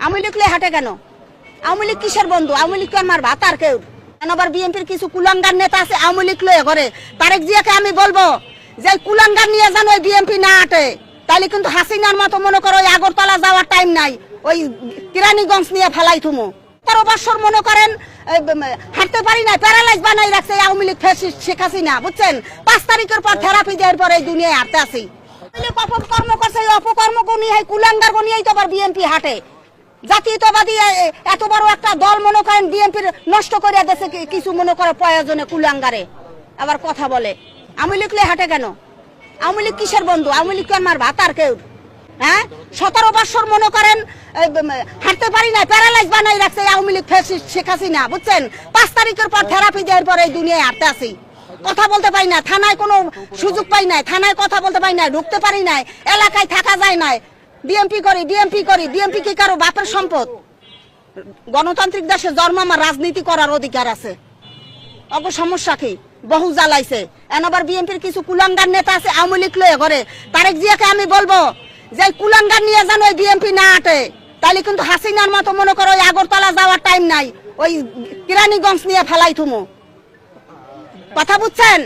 আওয়ামী লীগ হাটে কেন? আওয়ামী লীগ কিসের বন্ধু? আওয়ামী লীগ তো আমার ভাত আর কেউ। আবার বিএনপির কিছু কুলাঙ্গার নেতা আছে আওয়ামী লীগ লয়ে ঘরে। তারেক জিয়াকে আমি বলবো যে কুলাঙ্গার নিয়ে যেন ওই বিএনপি না হাঁটে, তাহলে কিন্তু হাসিনার মতো মনে করো ওই আগরতলা যাওয়ার টাইম নাই, ওই কেরানীগঞ্জ নিয়ে ফেলাই থুমো। ১৩ বছর মনে করেন হাঁটতে পারি না, প্যারালাইজ বানাই রাখছে আওয়ামী লীগ ফ্যাসিস্ট শেখ হাসিনা, বুঝছেন? ৫ তারিখের পর থেরাপি দেওয়ার পর এই দুনিয়ায় হাঁটতে আসি। অপকর্ম করছে, এই অপকর্ম নিয়ে কুলাঙ্গার নিয়েই তো আবার বিএনপি হাঁটে। জাতীয়তাবাদী এত বড় একটা দল মনে করেন বিএনপির নষ্ট করে দেশে কিছু মনে করে প্রয়োজনে কুলাঙ্গারে আবার কথা বলে। আওয়ামী লীগ হাঁটে কেন? আওয়ামী লীগ কিসের বন্ধু? আওয়ামী লীগ তো আমার ভাত আর কেউ। হ্যাঁ, ১৭ বছর মনে করেন হাঁটতে পারি না, প্যারালাইজ বানাই রাখছে আওয়ামী লীগ ফ্যাসিস্ট শেখ হাসিনা, বুঝছেন? ৫ তারিখের পর থেরাপি দেওয়ার পর এই দুনিয়ায় হাঁটতে আসি। কথা বলতে পারি না, থানায় কোনো সুযোগ পাই নাই, থানায় কথা বলতে পারি না, ঢুকতে পারি নাই, এলাকায় থাকা যায় না। বিএনপি করি, বিএনপি কি কারো বাপের সম্পদ? গণতান্ত্রিক দেশে জন্ম, আমার রাজনীতি করার অধিকার আছে। অগ সমস্যা কি? বহু জ্বালাইছে। আবার বিএনপির কিছু কুলাঙ্গার নেতা আছে আওয়ামী লীগ লয়ে ঘরে। তারেক জিয়াকে আমি বলবো যে কুলাঙ্গার নিয়ে যেন ওই বিএনপি না হাঁটে, তাহলে কিন্তু হাসিনার মতো মনে করো ওই আগরতলা যাওয়ার টাইম নাই, ওই কেরানীগঞ্জ নিয়ে ফেলাই থুমো। কথা বুঝছেন?